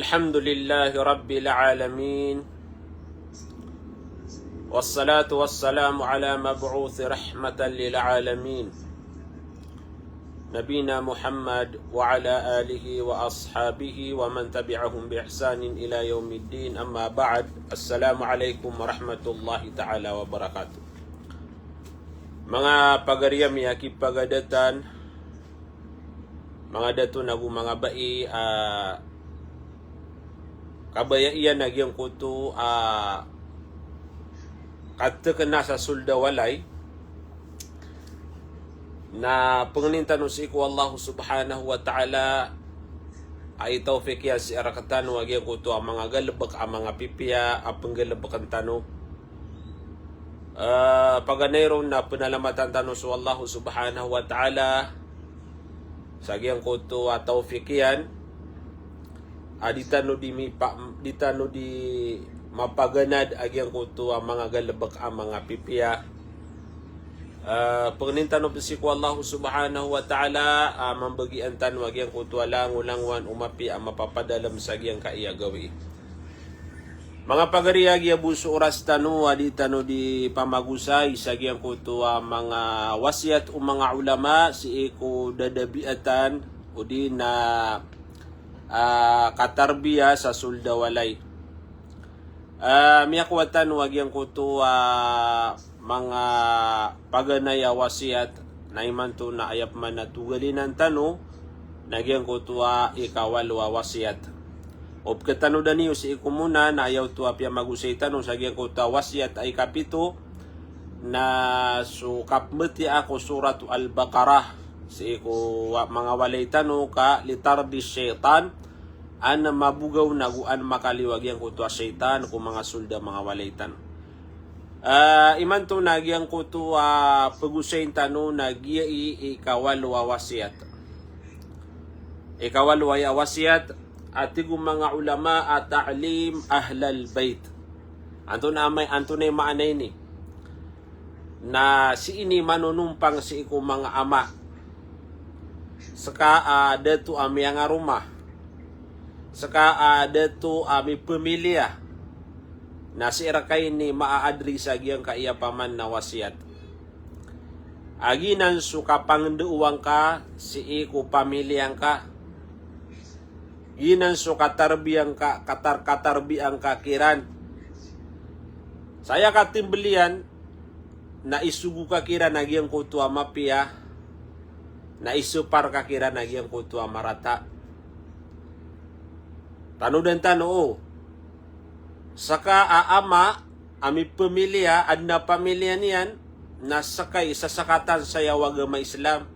الحمد لله رب العالمين والصلاة والسلام على مبعوث رحمة للعالمين نبينا محمد وعلى آله وأصحابه ومن تبعهم بإحسان إلى يوم الدين أما بعد السلام عليكم ورحمة الله تعالى وبركاته. Mga pagariyam yakip pagadatan mga dato nagu mga bai kabayaian nagyang kuto kadto kana sa sulda walay na panginintano si ko Allah subhanahu wa ta'ala ay tawfik ya si arakatan wag yang kuto ang mga galbak ang mga pipiya ang panggalbakan tano paganayron na panalamatan tano sa Allah subhanahu wa ta'ala sa giyang kuto tawfik yan ditano di mapaganad agyang kuto ang mga galabak ang mga pipiya. Pagnintan po si Allah subhanahu wa ta'ala mambagian tanwa agyang kuto ulangwan umapi ang mapapadalam sa agyang kaiyagawi. Mga pagariyag yabuso oras tano ditano di pamagusay sa agyang kuto ang mga wasiat o mga ulama si iko dadabiatan o di na katarbiya sa sulda walay. Miyakwatan wag yang kuto mga paganaya wasiat na iman to na ayap man na tugalinan tano nagyang kuto ikawal wasiat. O katano daniyo si ikumuna na ayaw to apya magusay tano sa gyang kuto wasiat ay kapito na sukapmeti ako surat al-Baqarah si iku mga walay tano ka litardi syaitan an mabugaw naguan makaliwag yang kuto syaitan kung mga sulda mga walaitan. Iman to nagyang kuto pagusayin tano nagya ikawal wasiat. Ikawal wasiat at tigong mga ulama at ta'lim ahlal bait. Anto na maanay ni na si ini manunumpang si iku mga ama saka datu amiyang rumah saka datu ami pamilya na si irakay ni maaadri sa giyang kaiyapaman na wasiat. Aginan suka pangduwang ka si iku pamilyang ka. Ginan suka tarbiyang ka katar-katarbiyang ka kiran. Saya katimbelian na isugu ka kiran na giyang kutua mapia na isupar ka kiran na giyang kutua marata. Tano dan tano saka ama ami pamilya adna pamilya niyan na sakay sa sakatan sa yawagama Islam.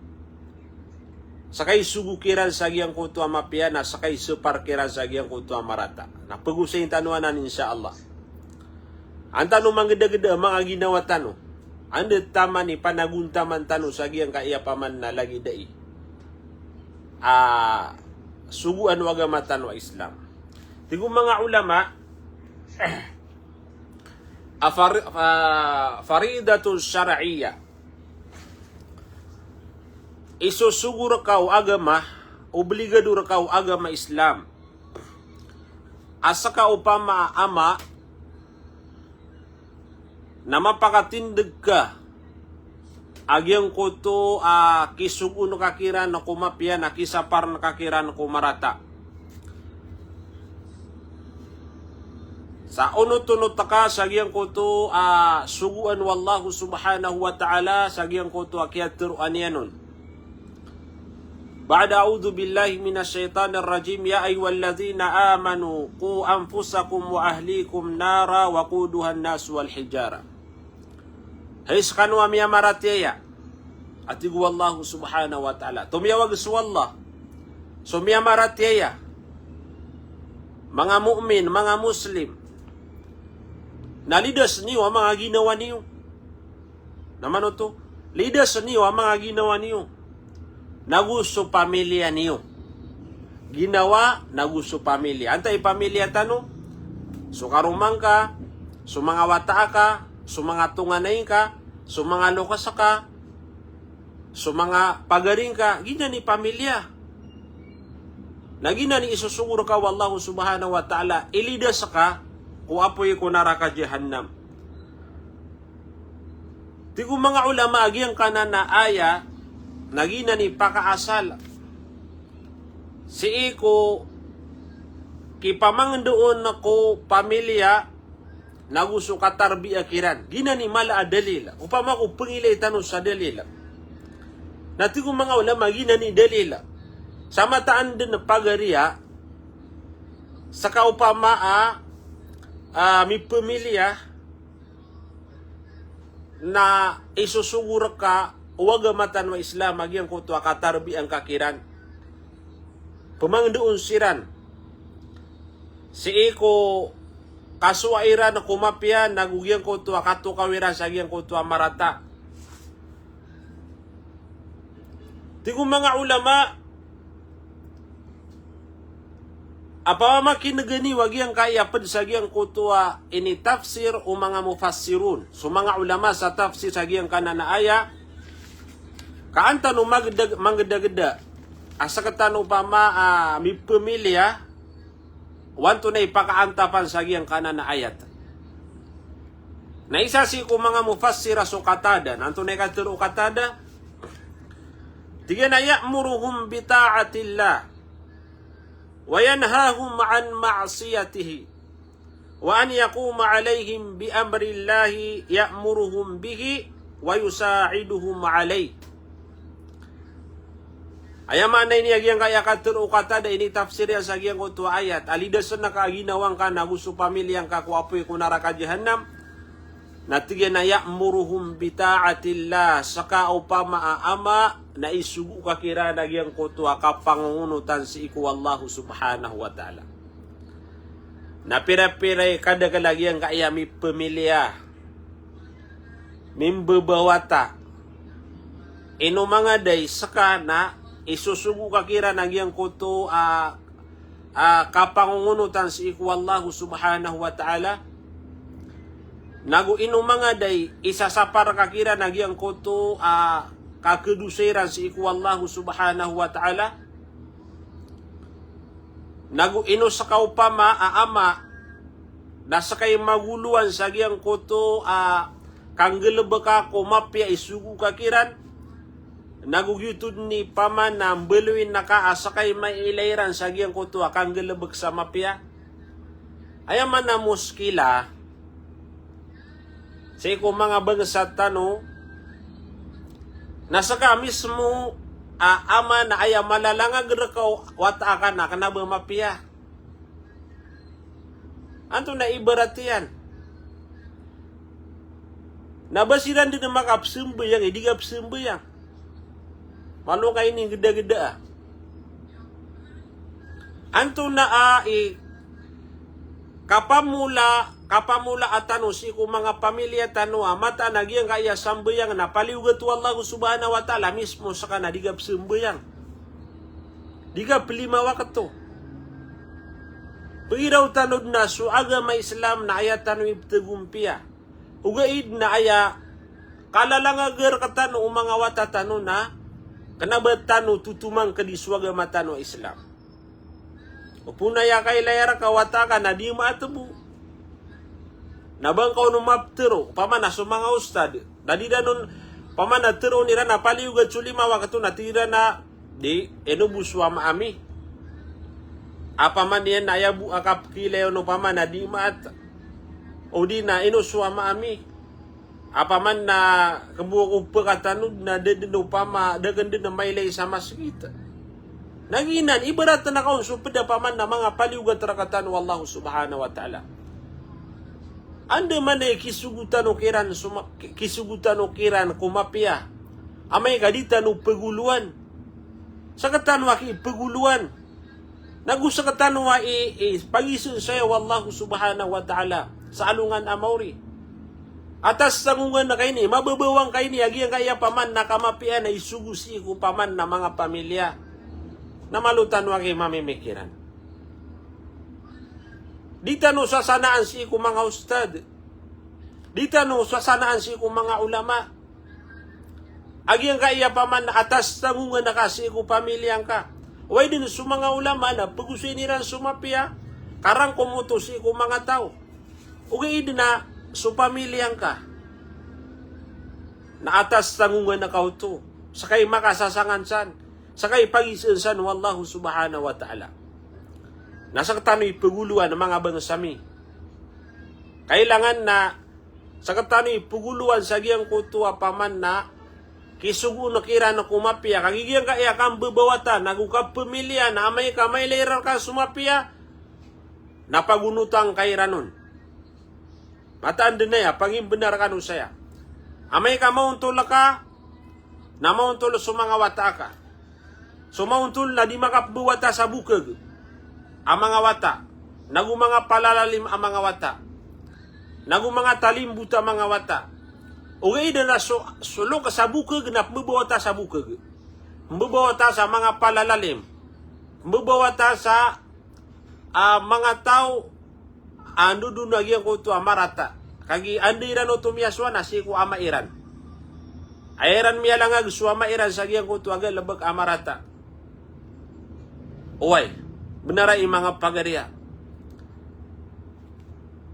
Sakay sugukiran sa giyang kuto mapia na sakay suparkiran sa giyang kuto marata. Na pagusayin tanuanan insyaallah. Ang tanong manggeda-geda mga ginawa tano. Ande tama ni panaguntaman tano sa giyang kaiyapaman na lagi dai. Suguan wagama tano Islam. Tigong mga ulama faridatul syar'iyya isusugur kau agama obligadur kau agama Islam asa ka upama ama na mapakatindig ka agyang kuto kisugun kakiran na kumapya na kisapar na kakiran kumarata. Sa unot-unot taka sa giyang kuto suguan wallahu subhanahu wa ta'ala sa giyang kuto akiaturuan yanon. Ba'da a'udhu billahi minasyaitanir rajim ya ayyuhalladzina amanu qu anfusakum wa ahlikum nara wa quduhan nas wal hijara. Hais kanu amya maratiya atigu wallahu subhanahu wa ta'ala. Tumiyawag suwallah. Sumya maratiya. Mga mu'min, mga muslim nalidas niyo ang mga ginawa niyo. Naman ito, lidas niyo ang mga ginawa niyo. Nagusto pamilya niyo. Ginawa, nagusto pamilya. Antay pamilya tano, sukarumang ka, sumanga wata ka, sumanga tunganay ka, sumanga lokas ka, sumanga pagaring ka, gina ni pamilya. Nagina ni isusugur ka wallahu subhanahu wa ta'ala ilidas ka kung apoy ko naraka jahannam. Tigo mga ulama agyang kanan na aya nagina ni pakaasal. Si iko kipamang doon ako pamilya naguso katarbi akiran. Gina ni mala dalila. Upama ko pangilay tanong sa dalila. Natigo mga ulama gina ni dalila. Sa mataan din na pagariya, sa kaupama may pamilya na isusugur ka huwag matan wa Islam agyang ko tuwa katarbi ang kakiran. Pumang doon siran. Si iko kasuwaira na kumapya nagugyang ko tuwa katukawiran sa agyang ko tuwa marata. Tigong mga ulama apama kinagani wagyang kaya pad sa agyang ko tuwa ini tafsir o mga mufassirun. So mga ulama sa tafsir sa agyang kananaaya kaanta no magdagda asa katano upama may pamilya wanto na ipakaantapan sa agyang kananaayat. Na isa si ko mga mufassira so katada nanto na ikaturo katada tiga na ya'muruhum bita'atillah وينهاهم عن معصيته وأن يقوم عليهم بأمر الله يأمرهم به ويساعدهم عليه. Ayaman na ini agyang kaya katuro katada ini tafsir yang sagyang ko ayat. Alidasan na kaginawang ka nagusto pamilyang ka kuapoy kunara ka jahannam. Natigyan na ya'muruhum bita'atillah saka upama aama na isugu kakira nagyang kutua kapangunutan si iku wallahu subhanahu wa ta'ala. Napira-piray kada kalagyang kaayami pamilya mimbebawata ino mga day saka na isusugu kakira nagyang kutu kapangunutan si iku wallahu subhanahu wa ta'ala. Nagu ino mga day isasapar kakira nagyang kutu kakeduseran si iku wallahu subhanahu wa ta'ala. Nagu ino sa kaupama aama nasa kay maguluan sa gyang kutu kanggelebeka kumapya isugu kakiran. Nagu gyutud ni paman na beluin naka asa kay may ilairan sa gyang kutu kanggelebek sa mapya. Ayaman na muskila sa iko mga bangsa tano, nasa ka mismo ama na aya malalangag rakaw wata ka na kanaba mapia. Anto na ibarat yan. Nabasiran din na makapsumbayang, hindi kapsumbayang. Malo kayo ni geda-geda. Anto na kapamula atano si ko mga pamilya tano mata nagyang kaya sambayang na paliugat wallahu subhanahu wa ta'ala mismo sa kana digap sambayang digap limawa kato pagiraw tanod na so agama Islam na aya tano ibtegumpia ugaid na aya kalalangagar katano mga wata tano na kanabat tano tutumang kadiswaga matano Islam upunaya kay layara kawata ka na di maatabu nabang kau no maptero pamana so mga ustad dadi danon pamana tero nira na paliuga chulima wakatu natira na di enubuswa maami apa man yan na ayabu akap kileo no pamana di maat o di na inuswa maami apa man na kebuo upakatanud na dedeno pama dagan din na mailay sama kita naginan ibarat na kaun so peda paman na mga paliuga tarakatan wallahu subhanahu wa ta'ala. Anda man ay kisugutan o kiran kumapya. Amay kaditan o paguluan. Sa katanwa ki paguluan. Nagusa katanwa pagisun sa'yo wallahu subhanahu wa ta'ala sa alungan amawri. Atas sangungan na kayo ni, mababawang kayo ni, agyang kaya paman na kamapya na isugusi ko paman na mga pamilya. Na malutan wa kay mamimikiran. Di tano sa sanaan si ko mga ustad. Di tano sa sanaan si ko mga ulama. Agyang kaya pa man atas tangungan na kasi ko pamilyang ka. Way din sa mga ulama na pagusin niran sumapya, karang kumutos ko mga tao. Ugay din na sa pamilyang ka, na atas tangungan na kauto, sakay makasasangansan, sakay pagisansan, wallahu subhanahu wa ta'ala. Nasa katano'y paguluan ng mga bangsami. Kailangan na sa katano'y paguluan sa giyang kutua paman na kisugo na kira na kumapya, kagigiyang ka iya kang babawata, nagukap pamilya, na amay ka, may lairar ka sumapya, napagunutang kay ranon. Mataan din na ya, pangin benar ka nun saya. Amay ka mauntol ka, na mauntol sa mga wata ka. So mauntol na di makapbuwata sa bukag, ang mga wata, nagumanga palalalim ang mga wata, nagumanga talimbuta mga wata. Ugay na sulong ka sa bukag, na mbubawata sa bukag. Mbubawata sa mga palalalim. Mbubawata sa mga tao, ando doon nagyang ko ito amarata. Kagi andiran o tumiyaswa na si ko amairan. Airan miya lang ag suama iran sa giyang ko ito agad labag amarata. Uway, benaray mga pagariya.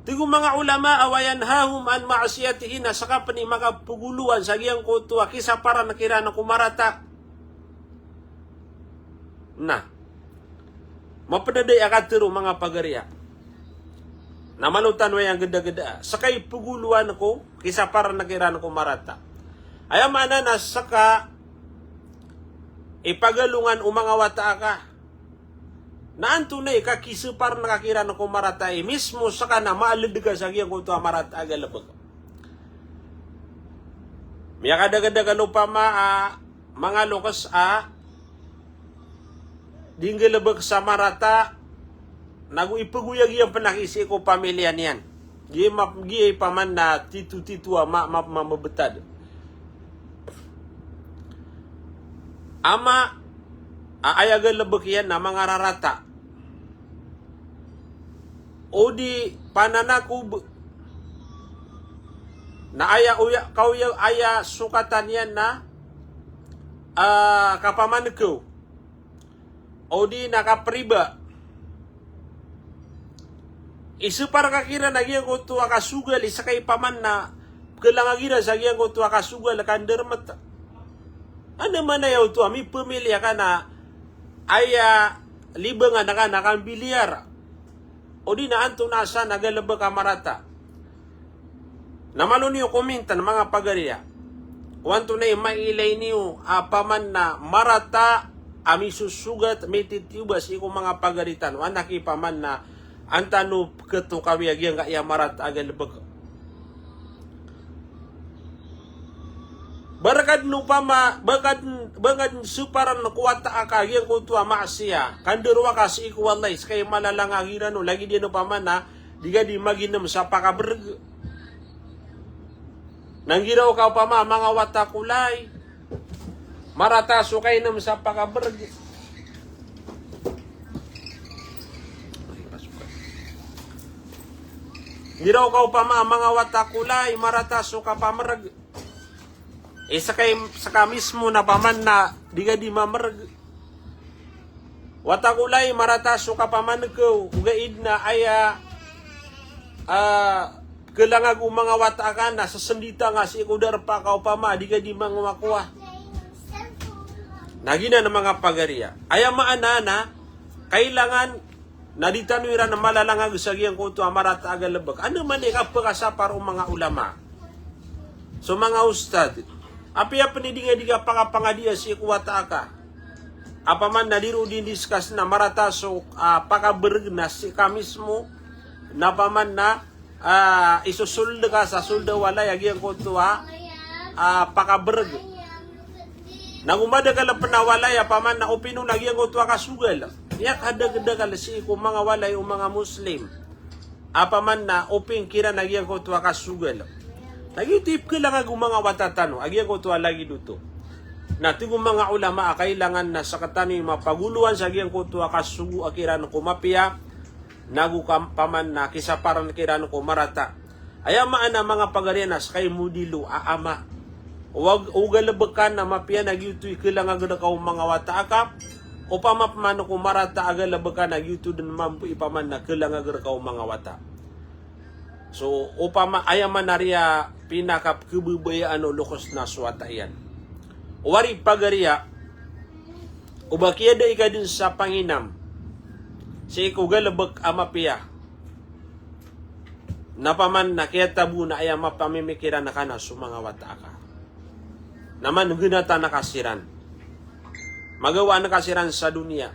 Tigo mga ulama awayan hahum an maasiyatihin na saka pa ni mga puguluan sa giyang ko ito kisa para nakira na kumarata. Na, mapadaday akatiro mga pagariya. Namalutan mo yung geda-geda. Sakay puguluan ko, kisa para nakiran ko marata. Ayaw mana na saka ipagalungan umanga wata ka. Naan tunay ka kisa para nakakiran ko marata. Mismo saka na maalid ka sa giyang ko ito marata agalabag. Miya kadagadaga lupa mga lokas dinggalabag sa marata. Nagu ipaguyag yung panakisi ko pamilya niyan. Giyay paman na titu-titu mamabetad. Ama aayagal labak yan na mga rarata. O di pananakub na aya sukatan yan na kapamanakaw. O di nakapriba. Isu para kakira na giyang ko tuwa kasugal, isa kay paman na kailangan sa giyang ko tuwa kasugal, kandermat. Ano man na yaw tuwa, may pamilya ka na ay libangan na ka na kang bilyar. O di na anto nasa nagalaba ka marata. Namalo niyo komentan mga pagariya. Wanto na mailay niyo paman na marata, ami susugat, may titubas iko mga pagaritan. Wanaki paman na antano keto kawiyag yang kaya marat agal bag. Barakad no pama bagad suparan kuwata aka yang ko tua maasiya. Kanderwa kasi iku wallahi kay malalangagiran no lagi dia no pama na diga di maginam sa pakaberg. Nanggiraw ka pama mga wata kulay. Marata sukay nam sa pakaberg. Giraw ka pa mga watakulay, marataso ka pamarag. Saka mismo na paman na diga di mamarag. Watakulay, marataso ka paman ko, ugaid na aya kalangag mga watakan na sa sandita nga si ikudar pa ka upama, diga di mga makuha. Nagina ng mga pagariya. Aya maanana, kailangan naditanwira na malalangag sa giyang kuto amarata agalabag. Ano man ikapakasa para mga ulama. So mga ustad, apiya panidinga-diga pangapangadiya si ikuwata ka. Apaman nadiru din discuss na marata so pakaberg na si kamismo na paman na isusulda ka sa sulda walay agiyang kuto pakaberg. Nagumada ka lang panawalay apaman na upino nagyang kuto kasugal. Yak hadag-dagal si ko mga walay o mga Muslim. Apaman na uping kira nagyang ko tuwa kasugal. Nagitip ka lang ang mga watatano. Agyang ko tuwa lagi duto. Na tigong mga ulama kailangan na sa katani mapaguluan sa agyang ko tuwa kasugu akiran ko mapia. Nagukam paman na kisaparan kiran ko marata. Ayamaan na mga pagarianas kay mudilo aama. Huwag ugalabakan na mapia nagyutoy kailangan ka mga wataakap. upama pamano ko marata agala baka na YouTube dan mampu ipaman na kelangagar kau mga wata. So upama ayaman naria pinakap kebubayaan o lokos na swata yan. Wari pagaria ubakiyada ikadin sa panginam si ikugalabak amapia napaman na kaya tabu na ayam mapamimikiran na kana sa mga wata ka. Naman gunata nakasiran. Magawa na kasiran sa dunia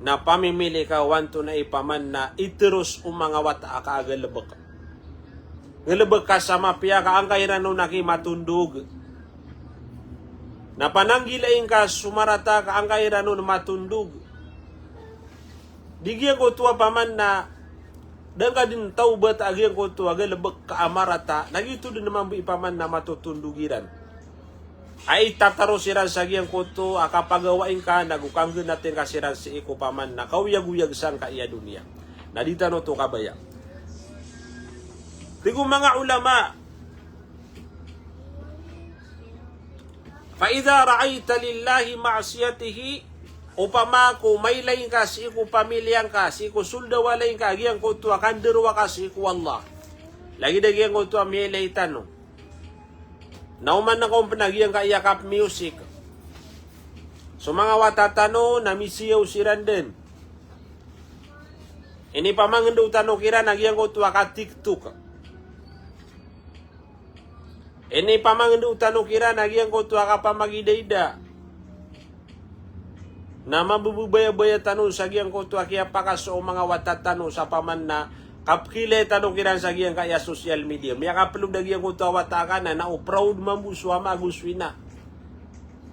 na pamimili ka wanto na ipaman na iterus mga wata ka agalabak. Galabak ka sa mapia ka ang kairan no nakimatundog. Na pananggilain ka sumarata ka ang kairan no matundog. Digyan ko tuwa paman na dan ka din taubat agyan ko tuwa galabak ka amarata nagito din naman ipaman na matutundugiran. Ay tataro siran sa giyang koto akapagawain ka nagukanggan natin kasiran si iko paman na kauyag-uyag sang kaiya dunia. Nadita no to kabaya. Tigo mga ulama fa idza ra'aita lillahi ma'siyatihi upama ko may lain ka si iko pamilyang ka si iko suldawalain ka giyang koto akan derwa ka si iko Allah. Lagi dagiyang koto amilay tanong. Nauman na kong panagiyang kaiyakap music. So mga watatano na misiyaw siran din. Ini pamangendo tano kira nagyang ko tuwa ka TikTok. Ini pamangendo tano kira nagyang ko tuwa ka pamagida-ida. Na mabububaya-baya tano sa giyang ko tuwa kaya pakas o mga watatano sa paman na kapkile tanong kiran sa giyang kaya social media. Miya kapulog na giyang kutawata ka na proud mambuswa maguswina.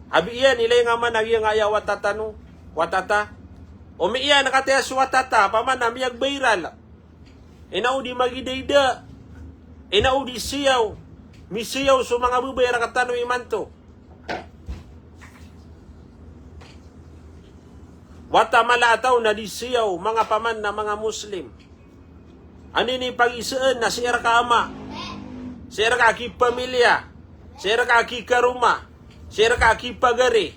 Habi iya nilay nga man nagiyang kaya watatano. Watata. O mi iya nakataya sa watata. Paman na miyag viral. Inao di magidayda. Inao di siyaw. Misiyaw sa mga bubay nakatano imanto. Wata malaataw na di siyaw mga paman na mga Muslim. Ani pag-isaan na siya ka ama, siya ka aki pamilya, siya ka aki karuma, siya ka aki pagari,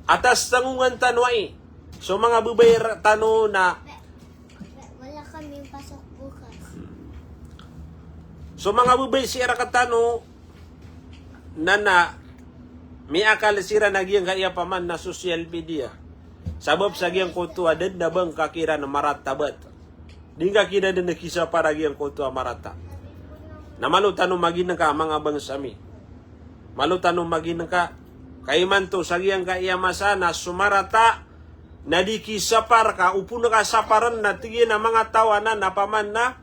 atas tangungan tanwai. So mga bubay tano na wala kami pasok bukas. So mga bubay siya ka tano na may akal sira nagyang kaya paman na social media. Sabab sa giyang kutuwa din na bang kakira na maratabat. Di ka kina din nakisa para giyang koto amarata. Na malutano magin ka mga bangsami. Malutano magin ka. Kaiman to sa giyang kaiyamasa na sumarata na di kisapar ka. Upo na ka saparan na tigin na mga tawanan na paman na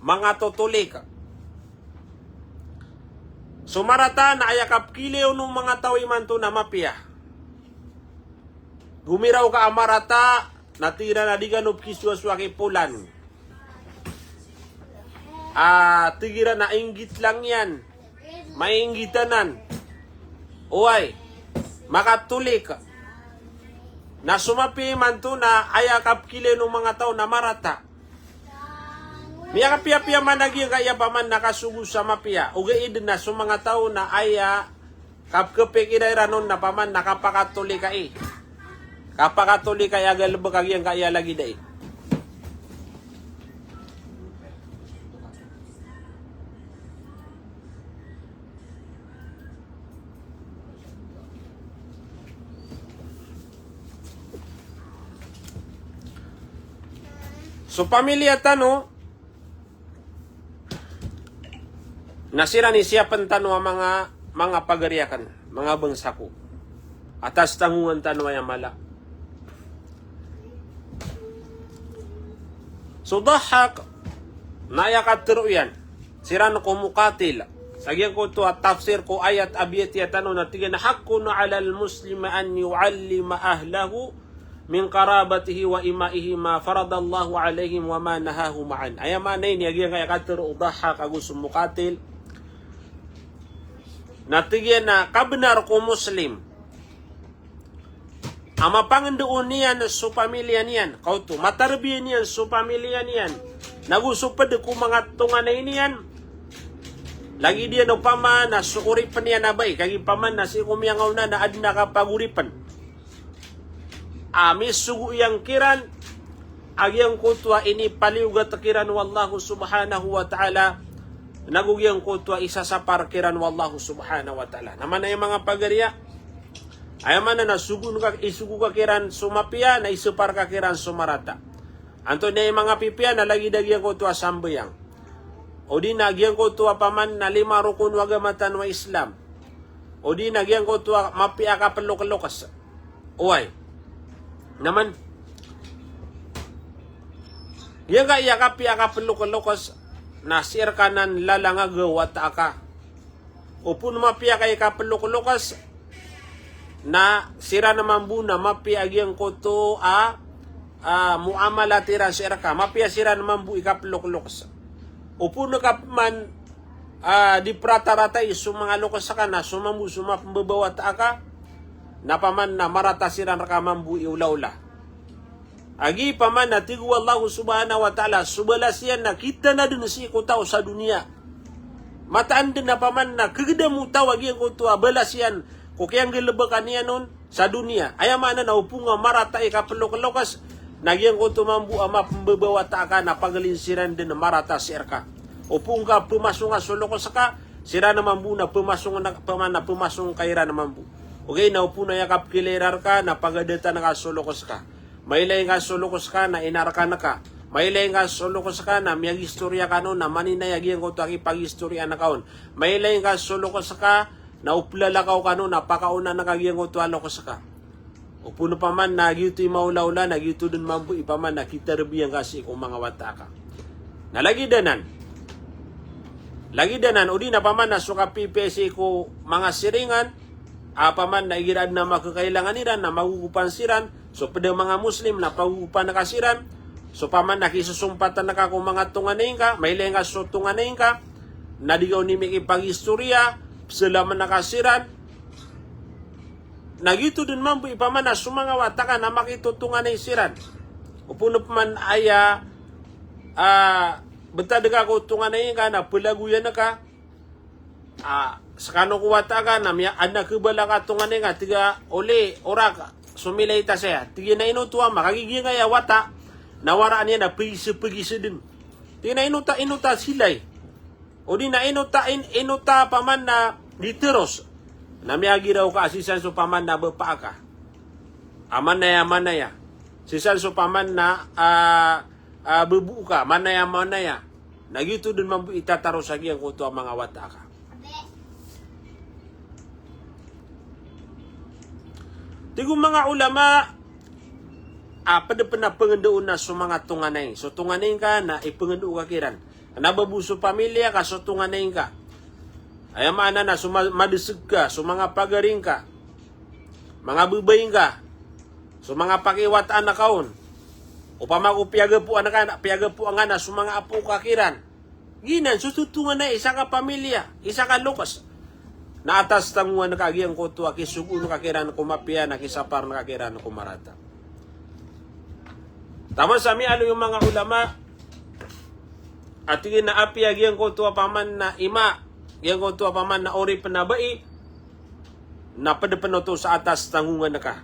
mga totolik. Sumarata na ayakap kiliw nung mga tawiman to na mapia. Gumiraw ka amarata natira na di ganop kiswaswaki pulan. Tigira na inggit lang yan. Maingitanan. Uway, makatulik. Na sumapi man to na ayakap kile ng mga tao na marata. Miya kapia-pia man nagyang kaya pa man nakasugo sa mapia. Ugaid na sa mga tao na aya kapkapik idayranon na paman nakapakatulik ka eh. Kapakatulik kaya galbag yang kaya lagi day. So pamilya tano nasira ni siya pantano ang mga pagariakan, mga bangsako. Atas tangungan tano ay mala. So dahak nayakatiro yan. Sira no kumukatil. Sagyan ko to at tafsir ko ayat abiyat yatano na tiga na hakkun ala al-muslima an yu'allima ahlahu min qarabatihi wa imaihi ma faradallahu alaihim wa ma nahahu ma'an. Ayamanay niya kaya katiro udahak agus mukatil. Natigyan na kabnar ko Muslim. Ama pangandoon niyan sa pamilya niyan. Kauto, matarbiyan niyan sa pamilya niyan. Nagusupad ko mga tungan na iniyan. Lagi diyan o paman na sukuripan niya na bay. Kagi paman na si kumyangaw na adna kapaguripan. amis sugu yang kiran agyang kutwa ini paliugat kiran wallahu subhanahu wa ta'ala nagugyang kutwa isa sa parkiran wallahu subhanahu wa ta'ala. Naman na yung mga pagariya ay man na isugu ka kiran sumapia na isupar ka kiran sumarata. Anto na yung mga pipia na lagi dagyang kutwa sambayang. O di nagyang kutwa paman na 5 rukun wagamatan wa Islam. O di nagyang kutwa mapia ka pelok-lokas. Uway. Naman yang ka iya ka pia ka pelok-lokas na sir kanan lalangagaw at aka. Upun mapia kay ka pelok-lokas na sira naman buna mapia gyang kuto muamala tira sir ka. Mapia sira naman bu ika pelok-lokas. Upun ka man di prata-rata isu mga lokas ka na sumamu sumapambabawat aka na paman na marata siran rakamambu iula-ula. Agi paman na tigu Allah subhanahu wa ta'ala subalas yan na kita na dun si ikutaw sa dunia. Mataan din na paman na kagadamu tawag yan kutua balas yan kukiyang gilabakan yan nun sa dunia. Ayaman na upunga marata ikapalok-lokas nagyang kutumambu ama pambabawat aka na pagalinsiran din na marata sirka. Upung ka pumasong nga sulokos ka sira naman bu na pumasong na paman na pumasong kaira naman bu. Okay, naupo na yakap kilirar ka, na pagadeta na kasulokos ka. Mailay nga sulokos ka, na inarka na ka. Mailay nga sulokos ka, na miyag istorya ka noon, na maninayagyan ko taki pag-istorya na kaon. Mailay nga sulokos ka, na uplalakaw ka noon, na pakauna na kagyan ko tualokos ka. Upo na paman, nagyuto yung maula-ula, nagyuto dun mambu, ipaman, nakitarabiyang kasi kung mga wataka. Nalagidanan, o di na paman, nasuka PPC ko mga siringan, apaman na igirad na makakailangan nila na magugupansiran. So pada mga Muslim na pagugupan na kasiran. So paman nakisusumpatan na ka kung mga tunganayin ka. May lenga so tunganayin ka. Nadigaw ni may ipag-istorya. Salaman na kasiran. Nagito din man po ipaman na sumanga wataka na makitutunganay siran. Upuno paman aya betadaga ko tunganayin ka na pulaguyan na ka. Sakano kuwata ka na miya anak kubala ka tunganay nga tiga ole orak sumilay ta saya tiga na inutuwa makagiging nga wata nawaraan niya na pagisa din tiga na inuta silay o di na inuta paman na diteros na miya giraw ka asisan so paman na bapa ka manaya sisan so paman na bebu ka manaya nagito din mambu itataro sa giyang kuto ang mga wata ka. Tigong mga ulama, pada pengendoon na sa mga tunganay. So tunganay ka na ipengendo ka kiran. Nababuso pamilya ka, so tunganay ka. Ay maana na sumadisig ka, so mga pagaring ka. Mga bubaying ka. So mga pakiwataan na kaon. O pamagupiyaga po ang na so mga apo ka kiran. Ginan, so tutunganay, isa ka pamilya, isa ka lukas. Na atas tanguan na kagiyang kutua kisugo na kakiran kumapia na kisapar na kakiran kumarata. Tama sa mi ano yung mga ulama at tingin na api agiyang kutua paman na ima giyang kutua paman na ori panabai na padapanoto sa atas tangungan na ka.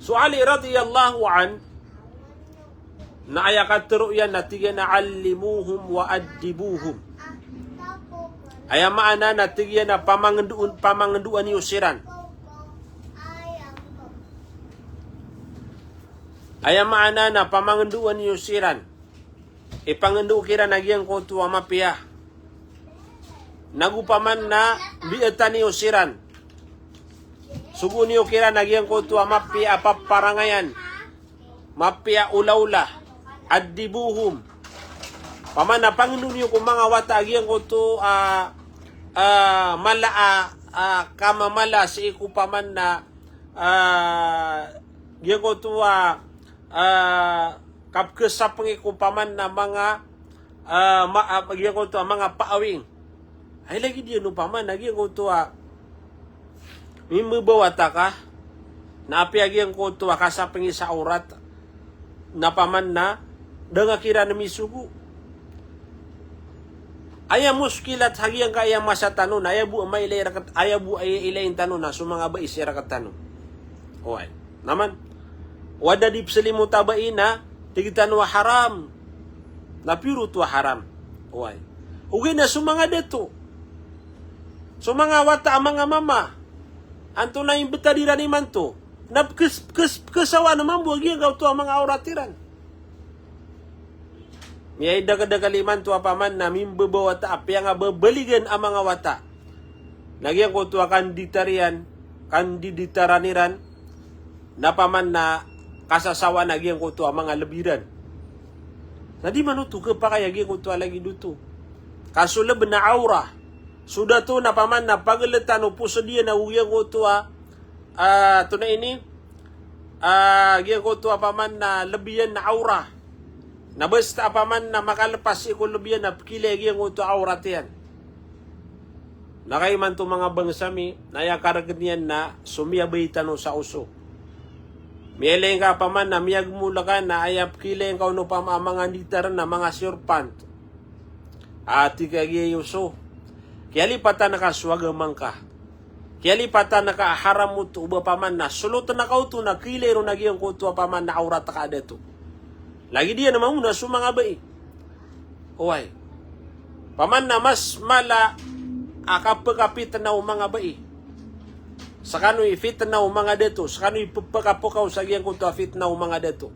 So Ali radiyallahu an na ayakaturo yan na tingin na alimuhum wa addibuhum. Aya maana na tigyan na pamanganduan niyo siran. Aya maana na pamanganduan niyo siran. Ipangandu kira nagyang ko tuwa mapia. Nagupaman na biatan niyo siran. Sugo niyo kira nagyang ko tuwa mapia paparangayan. Mapia ulaula. Addibuhum. Paman na pangandu niyo kung mga watagyan ko to kamamala si iku paman na giyan ko to kapkesapang iku paman na mga giyan ko to mga paawing ay lagi diyan no paman nagyan ko to mimubawata ka na apiagyan ko to kasapang sa aurat na paman na danga kira na misugu. Aya muskilat hagiang kaya masa tanong, aya bu ay ilayin tanong na sumanga ba isira ka tanong. Uy. Naman. Wada di psalimu tabaina, tigitan wa haram. Napirut wa haram. Uy. Ugay na sumanga deto. Sumanga wata mga mama. Anto na yung betadiran iman to. Kesawa naman buwag yung to ang mga auratiran. Miyay dagadagaliman to apaman na mimbabawa ta apya nga babaligan ang mga wata. Nagyan ko to kandiditaraniran na paman na kasasawa nagyan ko to ang mga labiran. Na di manuto ka pa kaya ko to lagi duto. Kasulab na aura. Sudah to na paman na pagalatan o puso diya na ugyan ko to to na ini gian ko to paman na labiyan na aura. Na basta paman na makalapas iko labiyan na kile gian ko to aura tiyan. Nakaiman to mga bangsami na yakaragad niyan na sumiyabay tanong sa uso. Mieleng ka paman na miyag mula ka na ayap kileng ka no pa mga nitar na mga surpant. Ati kagi uso. Kaya lipatan nakaswagamang ka. Kaya lipatan nakaharam mo to uba paman na sulot na kauto na kilero na giyang kuto paman na aurat ka deto. Lagi dia naman muna sumanga ba eh. Uway. Paman na mas mala akapagapit na mga ba eh. Sa kano'y fit na mga deto. Sa kano'y pagkapukaw sa giyang kuto fit na mga deto.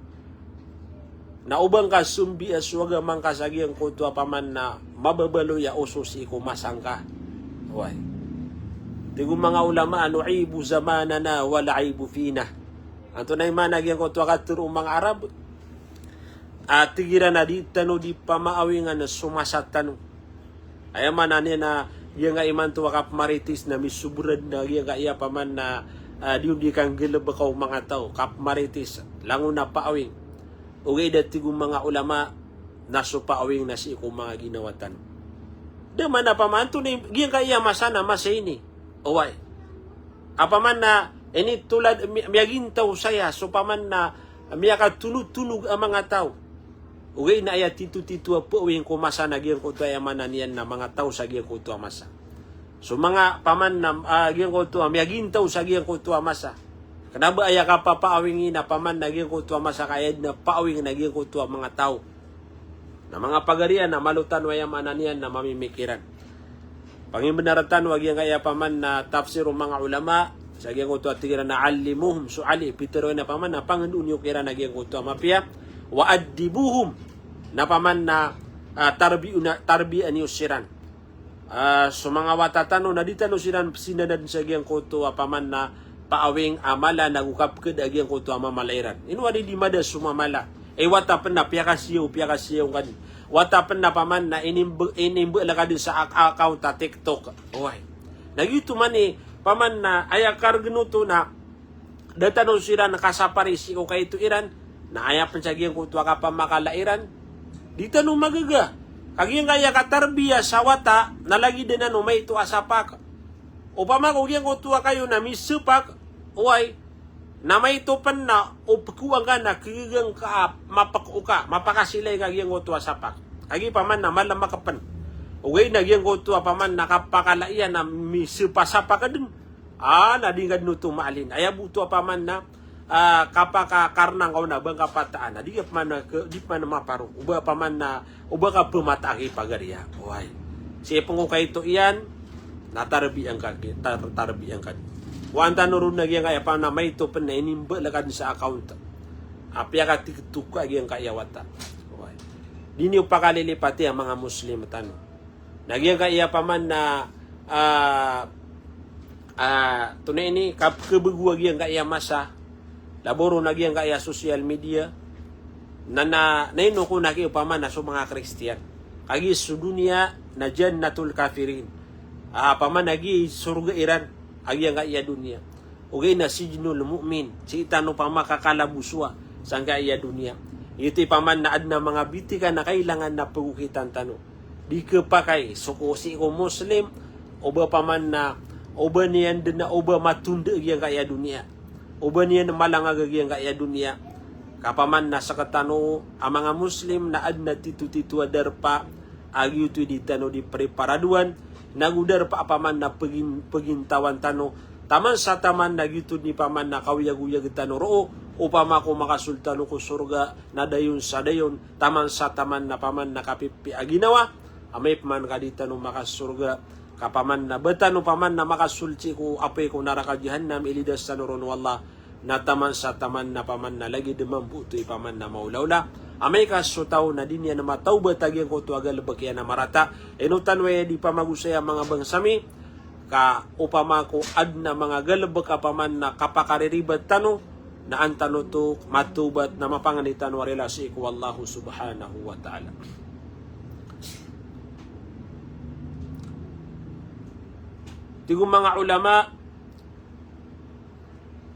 Na ubang ka sumbi aswagamang ka sa giyang kuto paman na mababaloya usos ikumasang ka. Uway. Tigo mga ulama, nu'ibu zamanana wala ibu fina. Anto na imanagyan ko ito akaturo mga Arab. At tigira na di tano di pamaawingan na sumasatano. Ayaman na niya na yung nga iman to akap maritis na misubrad na yung nga iya paman na di kang gilabakaw mga tao. Kap maritis, lango na paawing. Ugay dati tigo mga ulama na supaawing na si ikong mga ginawatan. Daman na paman, ito na yung nga iya masana masini. Uway. Apaman na ini tulad miyagintaw saya so paman na miyaka tunog ang mga tao. Ugay na ayat titu po uwing kumasa na giyang kuto ay amanan yan na mga tao sa giyang kuto amasa. So mga paman na giyang kuto miyagintaw sa giyang kuto amasa. Kanaba aya ka papaawing na paman na giyang kuto amasa kayad na paawing na giyang kuto ang mga tao. Na mga pagarian na malutan wayamanan yan na mamimikiran. Pangimbenaratan wag yang kaya paman na tafsir mga ulama sa gyang uto at tigira na alimuhum suali pitero na paman na panganunyo kira na gyang uto mapia wa addibuhum na paman na tarbiyan yusiran. So mga watatano na ditano siran sinadan sa gyang uto paman na paawing amala nagukap ked agyang uto mamalairan. Inwadi di mada sumamala. Watapan na piya kasiyo kan. Watapan na paman na inimbo lang din sa account ta TikTok. Uy. Nagito man paman na ayakar genuto na datano sila nakasaparis ko kay ito iran na ayapan sa giyang kutwa ka pa makalairan. Di tanong magaga. Kagiyang kaya katarbiya sa wata nalagi din ano may ito asapak. O pamagugiyang kutwa kayo na misupak. Uy. Na may tupan na o pagkuwang ka na kigang ka mapakuka, mapakasilay kagiyang utwa sapak. Kagi paman na malamakapan. Ugay na giyang utwa paman nakapakalaian na misipasapa ka dun. Nadingad no tumaalin. Ayabuto paman na kapakakarnang ka na bang kapataan. Di pa na maparo. Uba paman na uba ka pumataki pagariya. Uy. Sipong ko kayo ito iyan, natarbiyan ka. Wanta nurun na giyang kaya pa na may ito pa na inimba lagad sa account. Apya ka tiktuk ka giyang kaya wata. Di niyo pa kalilipati ang mga Muslim tano. Nagyang kaya pa man na tunay ini kabeguwa giyang kaya masa. Laboro na giyang kaya social media. Na ino ko na kayo pa man na so mga Kristiyan. Kagi sa dunia na jannatul kafirin. Paman nagi surga iran. Agyang kaya dunia. Ugay na sijnul mu'min. Si itano pa makakalabuswa sa kaya dunia. Iti paman na adna mga bitika na kailangan na pagukitan tano. Di ka pa kay sukusi ko Muslim. Oba paman na oba niyan din na oba matunda agyang kaya dunia. Oba niyan na malangag agyang kaya dunia. Kapaman na sa katano ang mga Muslim na adna titu adar pa agyuto di tano di preparaduan. Nagudar pa apaman na pagintawan tano taman sa taman na gitu ni paman na kawiyag-uyag tano roo upama ko makasultano ko surga na dayon sa dayon taman sa taman na paman na kapipi aginawa amay paman kadita no makasurga kapaman na betano paman na makasulci ko apay ko naraka jahannam ilidas sa nuron wallah na taman sa taman na paman na lagi demam butoy paman na maulawla amay kasutaw na din yan na matawbat agyan ko to agal bakyan na marata inutan way di pa magusaya mga bangsami ka upama ko ad na mga galbak kapaman na kapakariribat tano na antano to matubat na mapanganitan wa relasi ko Allahu subhanahu wa ta'ala. Tigong mga ulama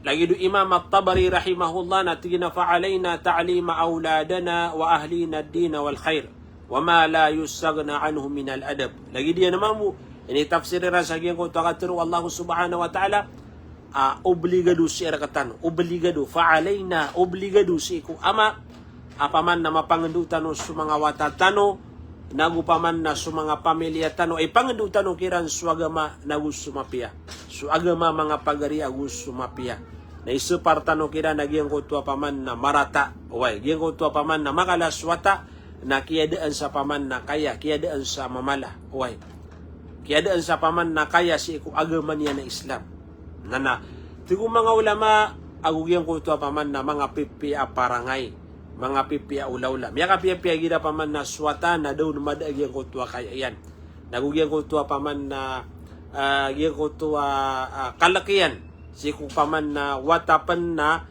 lagi do Imam At-Tabari rahimahullah na tigina fa'alayna ta'lima auladana wa ahlina ad-din wal khair wa ma la yusagna anhu min al-adab. Lagi dia naman mo ini tafsiran sa giyan ko takatiro Allahu subhanahu wa ta'ala obligado si erakatan obligado fa'alayna obligado si ko ama apaman na mapangandutan no sa mga watatano nagupaman na sa mga pamilya tano ay pangandutan no kiran suagama nagus sumapia suagama mga pagari agus sumapia na isupartano kira nagyang ko tua paman na marata way gyang ko tua paman na makalaswata na kiyadaan sa paman na kaya kiyadaan sa mamala way kiyadaan sa paman na kaya si ko agama niya na Islam nana tigo mga ulama agugyan ko ito paman na mga pipi parangay mga pipi ulawla miya ka pipi gida paman na swata na daw madagyan ko ito kaya yan nagugyan ko ito paman na gyan ko ito kalakiyan si ko paman na watapan na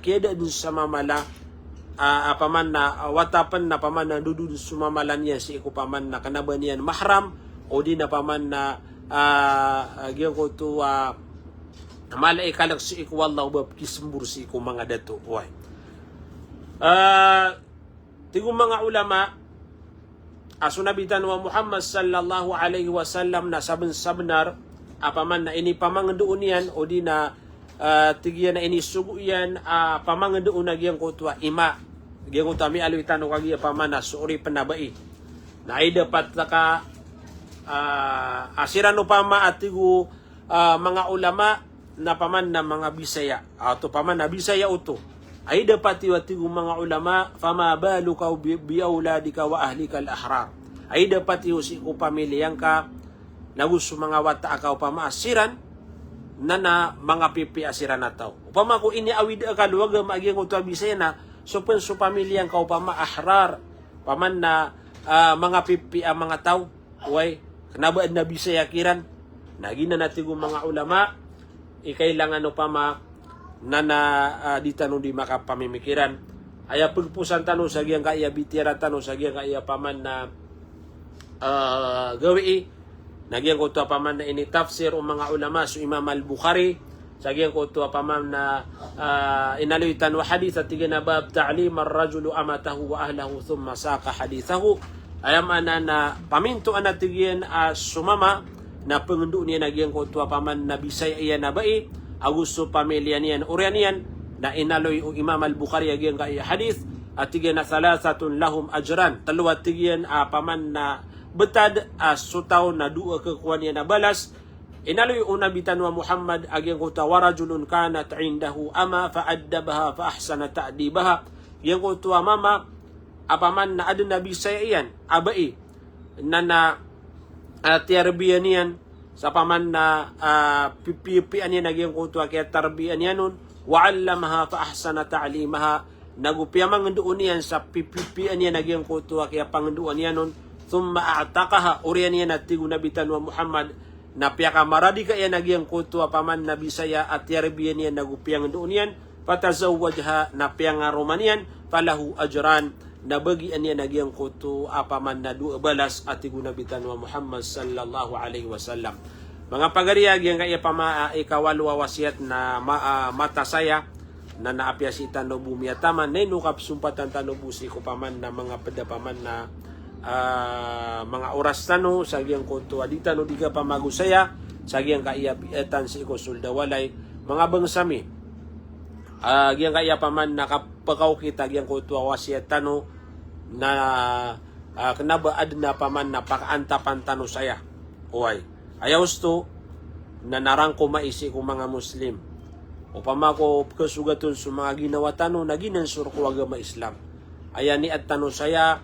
kiyada dun sa mamala paman na watapan na paman na dudun sa mamalan yan si ko paman na kanaban yan mahram o di na paman na gyan ko ito malay kalak si iku wallahu bab kisembur si iku mga dato way tigong mga ulama asunabitan wa Muhammad sallallahu alaihi wasallam na saben-sabenar apaman na ini pamangandoon yan o di na tigyan na ini sugo yan pamangandoon na giyang kutwa ima giyang kutwa mi aluitan o kagiya paman na suuri panabai na ay dapat naka asiran o pama at tigo mga ulama na paman na mga Bisaya ato paman na Bisaya uto ay dapat tiwatigo mga ulama fama baluka bi auladika wa ahlika al-ahrar ay dapat tiyo si ko pamilyang ka nagusto mga wata akaw pamaasiran na mga pipi asiran na tao upama ko iniawid ka luwag maging uto Bisaya na supen su pamilyang ka upama ahrar paman na mga pipi mga tao way kanabaad na Bisaya kiran nagina natigo mga ulama ikailangan upama na di tanong di makapamimikiran aya pagpusan tanong sa giyang kaya bitira tanong sa giyang kaya paman na gawi nagyang ko to paman na ini tafsir o mga ulama so Imam Al-Bukhari sa giyang ko to paman na inaluitan wa hadith at tigana bab ta'lim ar-rajulu amatahu wa ahlahu thumma saqa hadithahu ayam ana na paminto anatigyan sumama na pengundu niya nagyang ko tua paman na Bisaya iya na bai agusto pamilya niyan urian niyan na inaloy o Imam Al-Bukhari agyang kaya hadith at tigyan na salasatun lahum ajran taluwa tigyan paman na betad sutaw na dua kekuan niya na balas inaloy o nabitan wa Muhammad agyang ko tua warajulun kanat indahu ama faaddabaha fa ahsana ta'dibaha agyang ko tua mama apaman na adun na Bisaya iyan abai na tiyarbiyan niyan sa paman na pipipian niya nagyang kutwa kaya tarbiyan niya nun wa'allamaha fa ahsana ta'limaha nagupiyamang doon niyan sa pipipian niya nagyang kutwa kaya panganduan niya nun thumma a'taqaha uriyan niya natigo nabitan wa Muhammad na piyaka maradi kaya nagyang kutwa paman na Bisaya at tiyarbiyan niya nagupiyang doon niyan patazawwajha na piyang aruman niyan falahu ajran nabagian niya nagyang kuto apaman na balas at igunabitan wa Muhammad sallallahu alaihi wasallam mga pagariyag yang kaya pama ikawalwa wasiat na matasaya na naapya si tano bumiyataman na inukap sumpatan tano busi ko paman na mga pedapaman na mga oras tano sagyang kuto adita no diga pamagusaya sagyang kaya etan si ko suldawalay mga bangsami Giyang kaya paman nakapakaw kita giyang kuto wasiat tano na kanabaad na paman na pakaantapan tano saya. Uy. Ayaw sto na narangko maisi ko mga Muslim. Upama ko kasugaton sa mga ginawa tano na ginansur ko agama Islam. Ayan ni at tano saya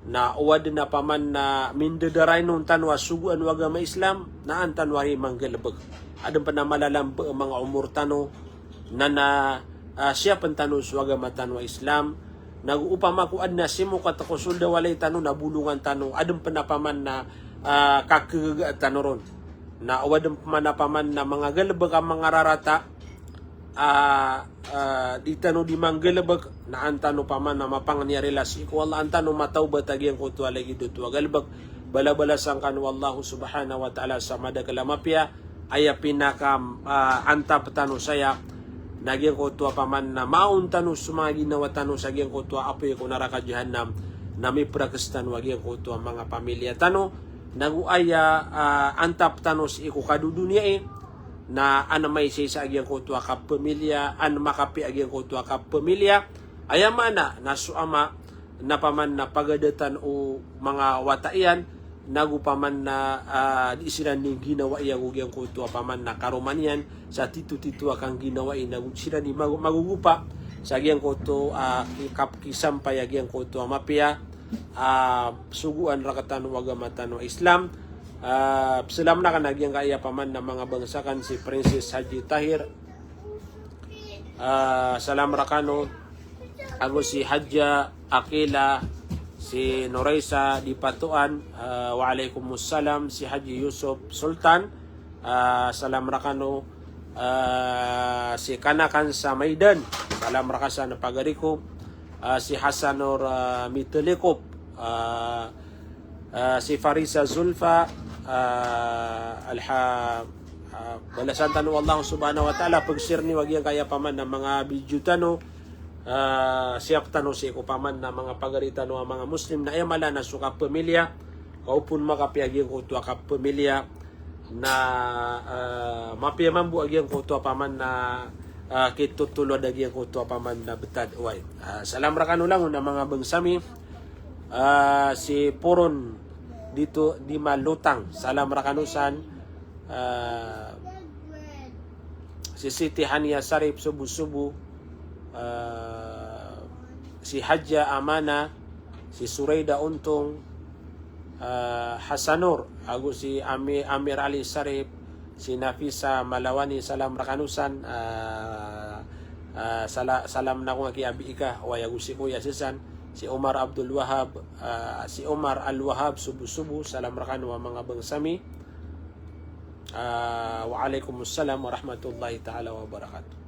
na uwad na paman na mindadaray nung tanwa suguan agama Islam na ang tanwari manggalabag. Adang pa na malalamba ang mga umur tano na siya pantano sa agama tanwa Islam. Nag-upama ko ad na simo katakosulda walay tano na bulungan tano. Adang pa na paman na kakagaga tano ron. Na uwadang pamanapaman na mga galabag ang mga rarata di tano di manggalabag na antano paman na mapangnya relasi ko Allah antano matawbat agyang ko tuwa lagi dutua galabag balabalasan kan wallahu subhanahu wa ta'ala sa madagalamapya aya pinaka antap tano saya nagyang ko tuwa paman na maun tano sumagi ginawa tano sa agyang ko tuwa apoy ko naraka jahannam na may prakastan wagyang ko tuwa mga pamilya tano naguaya antap tanos iku kadudunia na may sa agyang ko tuwa ka pamilya makapi agyang ko tuwa ka pamilya ayamana na suama na paman na pagadatan o mga wataian nagupaman na di sila ni ginawa iyang agyang ko tuwa paman na karumanian sa titu-titu kang ginawa sila ni magugupa sa agyang ko tuwa kisampay agyang ko tuwa mapia suguan rakatan wagamatan wa Islam. Salam na kanagyang kaya paman na mga bangsakan si Princess Haji Tahir. Salam rakano ako si Hadja Akila, si Noraisa Dipatuan, waalaikumsalam si Haji Yusuf Sultan. Salam rakano si Kanakan sa Maidan. Salam rakasan na pagariko. Si Hasanur Mitelikop, si Farisa Zulfa, balasan tanu Allah subhanahu wa ta'ala pag-share ni wagyang kaya paman na mga video tano siyak tano si ko paman na mga pagarita no mga Muslim na ayamala na suka pamilya kaupun makapiagyang ko tuwa ka pamilya na mapiyaman bu agyang ko tuwa paman na kitutulo dagyan ko to paman na betad uway. Salam rakano lang na mga bangsami si Puron dito di Malutang. Salam rakanusan si Siti Hania Sarip Subu-Subu, si Hadja Amana, si Suraida Untong, Hasanur, ako si Amir Ali Sarip, si Nafisa Malawani. Salam rakanusan salam na ko nga kiabi ika wayagusi ko yasisan si Omar Abdul Wahab, si Omar Al Wahab Subu-Subu. Salam rakanu mga bangsami. Wa alaikumussalam wa rahmatullahi ta'ala wa barakatuh.